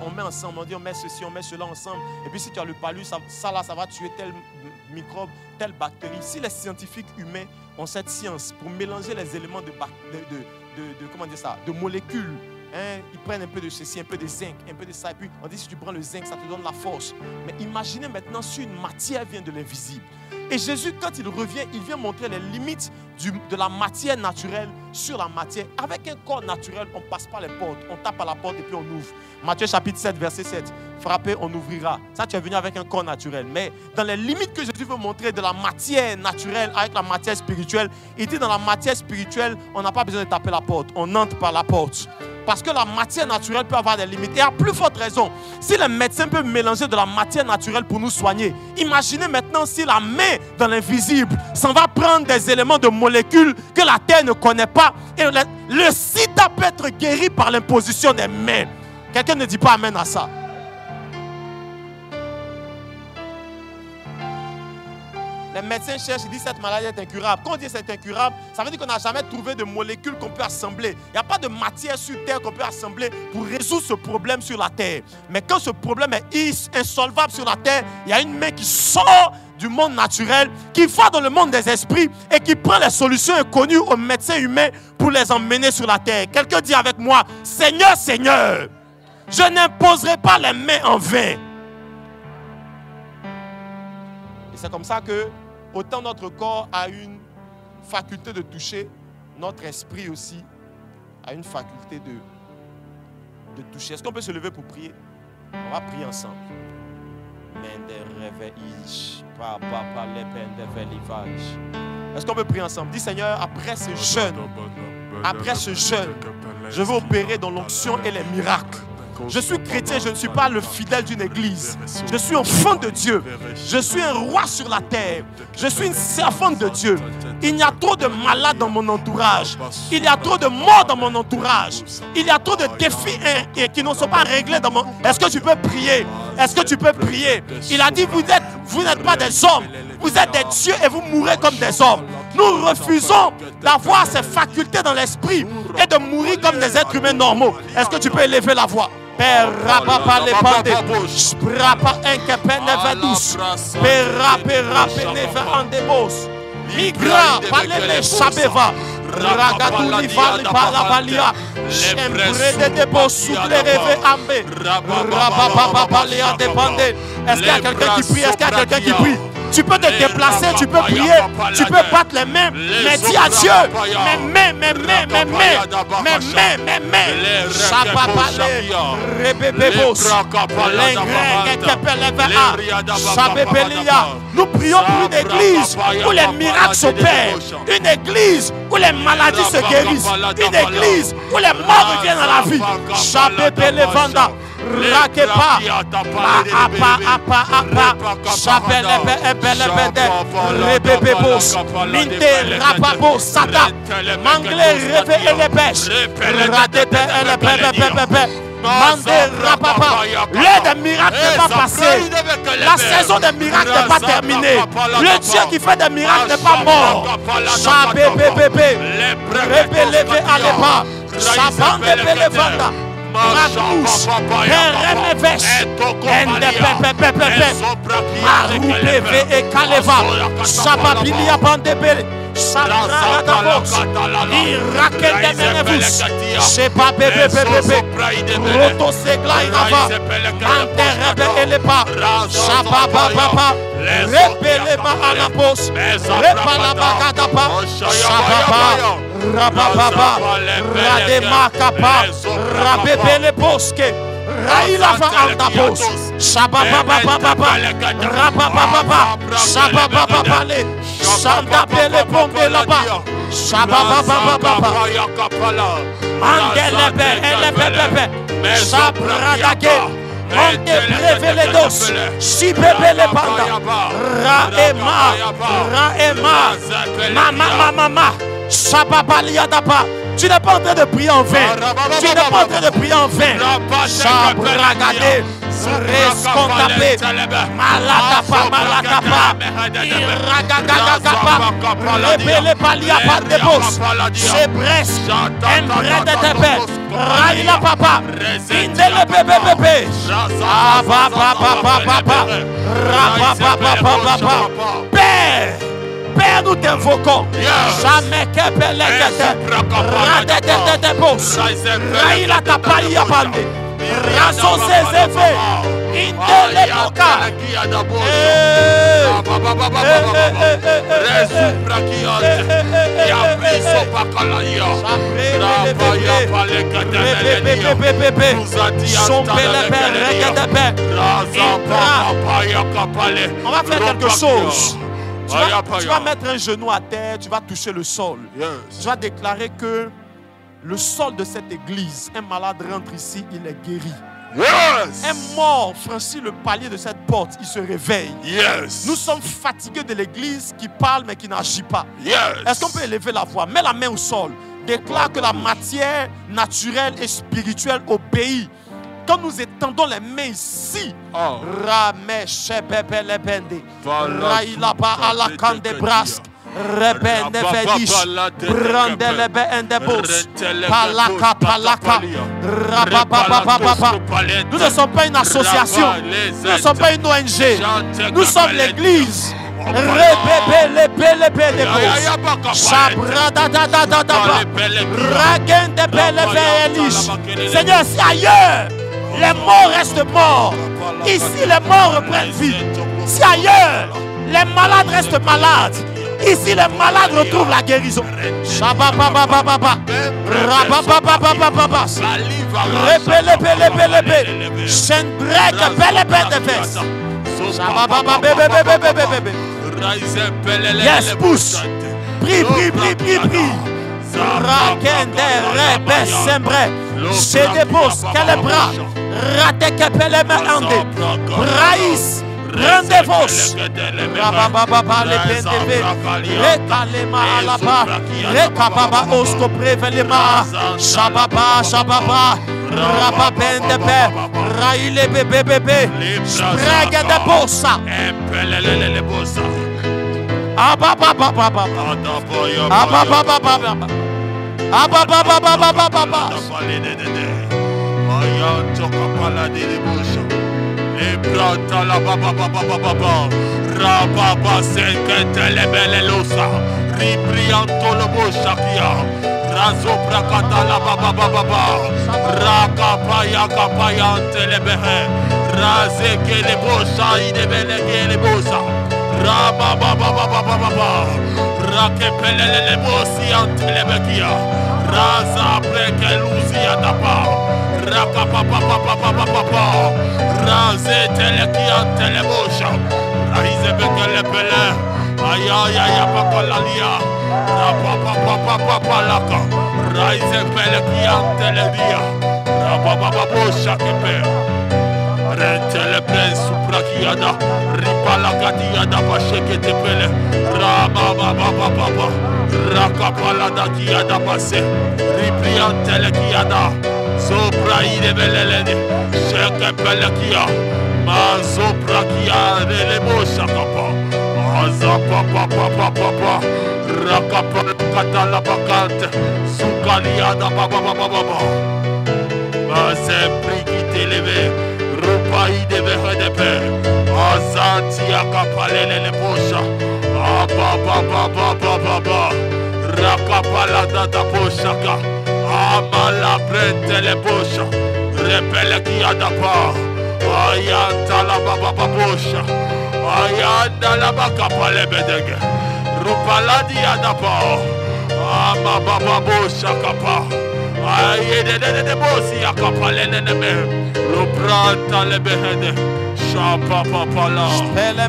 on met ensemble, on dit on met ceci, on met cela ensemble, et puis si tu as le palud, ça va tuer tel microbe, telle bactérie. Si les scientifiques humains ont cette science pour mélanger les éléments de molécules, hein, ils prennent un peu de ceci, un peu de zinc, un peu de ça, et puis on dit si tu prends le zinc, ça te donne la force. Mais imaginez maintenant si une matière vient de l'invisible. Et Jésus, quand il revient, il vient montrer les limites de la matière naturelle sur la matière. Avec un corps naturel, on ne passe pas les portes, on tape à la porte et puis on ouvre. Matthieu chapitre 7, verset 7. Frappez, on ouvrira. Ça, tu es venu avec un corps naturel. Mais dans les limites que Jésus veut montrer de la matière naturelle avec la matière spirituelle, il dit dans la matière spirituelle, on n'a pas besoin de taper la porte. On entre par la porte. Parce que la matière naturelle peut avoir des limites. Et à plus forte raison, si les médecins peuvent mélanger de la matière naturelle pour nous soigner, imaginez maintenant si la main dans l'invisible s'en va prendre des éléments de molécules que la terre ne connaît pas. Et le sida peut être guéri par l'imposition des mains. Quelqu'un ne dit pas amen à ça. Les médecins cherchent, ils disent cette maladie est incurable. Quand on dit c'est incurable, ça veut dire qu'on n'a jamais trouvé de molécules qu'on peut assembler. Il n'y a pas de matière sur terre qu'on peut assembler pour résoudre ce problème sur la terre. Mais quand ce problème est insolvable sur la terre, il y a une main qui sort du monde naturel, qui va dans le monde des esprits et qui prend les solutions inconnues aux médecins humains pour les emmener sur la terre. Quelqu'un dit avec moi, Seigneur, Seigneur, je n'imposerai pas les mains en vain. Et c'est comme ça que autant notre corps a une faculté de toucher, notre esprit aussi a une faculté de toucher. Est-ce qu'on peut se lever pour prier? On va prier ensemble. Est-ce qu'on peut prier ensemble? Dis Seigneur, après ce jeûne, je veux opérer dans l'onction et les miracles. Je suis chrétien, je ne suis pas le fidèle d'une église. Je suis enfant de Dieu. Je suis un roi sur la terre. Je suis une servante de Dieu. Il y a trop de malades dans mon entourage. Il y a trop de morts dans mon entourage. Il y a trop de défis qui ne sont pas réglés dans mon... Est-ce que tu peux prier? Est-ce que tu peux prier? Il a dit, vous n'êtes pas des hommes. Vous êtes des dieux et vous mourrez comme des hommes. Nous refusons d'avoir ces facultés dans l'esprit et de mourir comme des êtres humains normaux. Est-ce que tu peux élever la voix? Père Rapa les pandés, Sprapa Enkepenevedus, Pera Peneve Andebos, Migra Palele Sabeva, Ragaduli Vali Palavalia, Embrede de Bos, Soupleve Ambe, Rababa Palea de Pandé. Est-ce qu'il y a quelqu'un qui prie? Est-ce qu'il y a quelqu'un qui prie? Tu peux te déplacer, tu peux prier, tu peux battre les mains, mais dis à Dieu, mes mains, nous prions pour une église où les miracles s'opèrent, une église où les maladies se guérissent, une église où les morts reviennent à la vie. Rakepa, Rebebebos, Minte, Rapabo, Sata, Mangle, Reve et les pêches, Radepe et les pépépépépé, Mande, Rapapa. L'heure des miracles n'est pas passée. La saison des miracles n'est pas terminée. Le Dieu qui fait des miracles n'est pas mort. Chabébébébé, Rebeleve à l'épa, Chabande Belevanda. Magouche, Remevesh, Marupeve et Kaleva, Sababilia Bandebele, Sabradabos, Irakendemenevus, Sheba Bebe, Roto Segla Inava, Manterebe Elepa, Shababa Baba, Repeleba Anapos, Repalabagadapa, Shababa, Rababa, Radema Kapa, Rabebele Boske, Railava Aldapos, Shababa Baba, Rababa, Shababa Babale, Shandabele Bombe là-bas, Shababa Baba, Mandelebe, Elebebe, Sabradake, Mandebeledos, Sibebele Banda, Raema, Mama, Shababaliadaba. Tu n'es pas en train de prier en vain. Tu n'es pas en train de prier en vain. Shabragade, Rescondapé, Malakapa, Iragagagapa, Rebele Palia Pandebos, Chebres, Embredetebe, Raila Papa, Indele Bebe, Père. Père, nous t'invoquons. Jamais que Pelekete, Radededebos, Raila Tapaya Bande, Rason ses effets, Indele Boka, on va faire quelque chose. Tu vas mettre un genou à terre, tu vas toucher le sol. Tu vas déclarer que le sol de cette église, un malade rentre ici, il est guéri. Un mort franchit le palier de cette porte, il se réveille. Nous sommes fatigués de l'église qui parle mais qui n'agit pas. Est-ce qu'on peut élever la voix? Mets la main au sol. Déclare que la matière naturelle et spirituelle obéit. Quand nous étendons les mains ici, Ramesh Bebele Bende, Railaba Alakande Brask, Rebende Vedish, Brandelebe Endebos, Palaka, Rabababababa. Nous ne sommes pas une association, nous ne sommes pas une ONG, nous sommes l'église. Seigneur, si ailleurs les morts restent morts, ici les morts reprennent vie. Si ailleurs les malades restent malades, ici les malades retrouvent la guérison. Yes, pousse. Prie. Rakende rebe sembre. C'est des bosses. Quel bras. Rate kepele me ande. Braïs. Rendez-vous. Rabababa le pendebe. Rekalema alaba. Rekababa osko prevelema. Shababa. Rababendebe. Raile bebe. Sprega de bossa. Empelele bossa. Abababa. Brata la baba rababa senkete le belelosa ribrianto lo boshakia razo prakata la baba rakapaya kapayante le behe raze ke le bosa ide bele ke le bosa rababa rakepele le bosi ante le bekia raza preke lusia dapa rakapapa raze telekia telebosha raize bekele pele aya pakalalia rapapa laka raize pele kia telebia rapapa bosha kepe rentele plen suprakiada ripala katiada pasheke tepele rapapa rakapala dakiada pase ripriantele kiada Sopra ide belelede, sheke pelekia, ma sopra kia dele bosha kapa, azapa papa, rakapa katala bakante, sukalia da baba, Azempri qui t'élève. Rupai de Vehedepe. Azanti akapalele le posha. Ababa. Rakapala dada poshaka. Amala prente le posha. Repele qui adapa. Ayanta la baba posha. Ayanda la bakapale bedege. Rupala di adapa. Ama baba posha kapa. Ayede de bosi akapale neme. Rupranta le behede. Shapa papala. Pele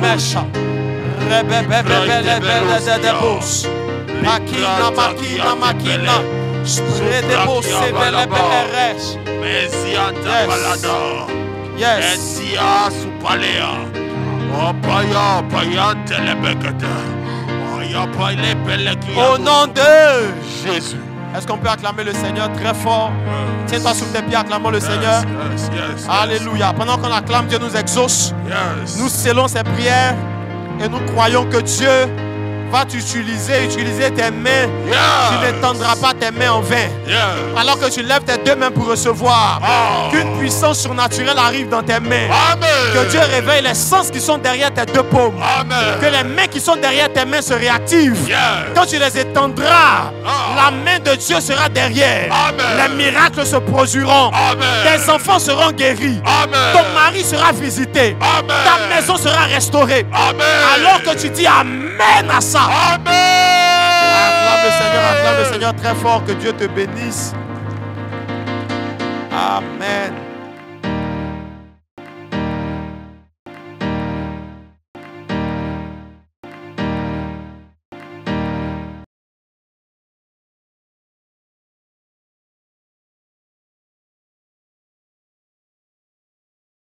mesha. Rebebebele de bos. Makina. Spredebo sevele beres. Mesianta palada. Yes. Esia supalea. Opaya payante le bekete. Aya paile peleki. Au nom de Jésus. Est-ce qu'on peut acclamer le Seigneur très fort? Tiens-toi sur tes pieds, acclamons le Seigneur. Yes. Alléluia. Pendant qu'on acclame, Dieu nous exauce. Yes. Nous scellons ces prières et nous croyons que Dieu va t'utiliser tes mains. Yes. Tu n'étendras pas tes mains en vain. Yes. Alors que tu lèves tes deux mains pour recevoir, Oh. qu'une puissance surnaturelle arrive dans tes mains. Amen. Que Dieu réveille les sens qui sont derrière tes deux paumes. Amen. Que les mains qui sont derrière tes mains se réactivent. Yes. Quand tu les étendras, Oh. la main de Dieu sera derrière. Amen. Les miracles se produiront. Amen. Tes enfants seront guéris. Amen. Ton mari sera visité. Amen. Ta maison sera restaurée. Amen. Alors que tu dis Amen à ça. Amen. Acclame le Seigneur très fort. Que Dieu te bénisse. Amen.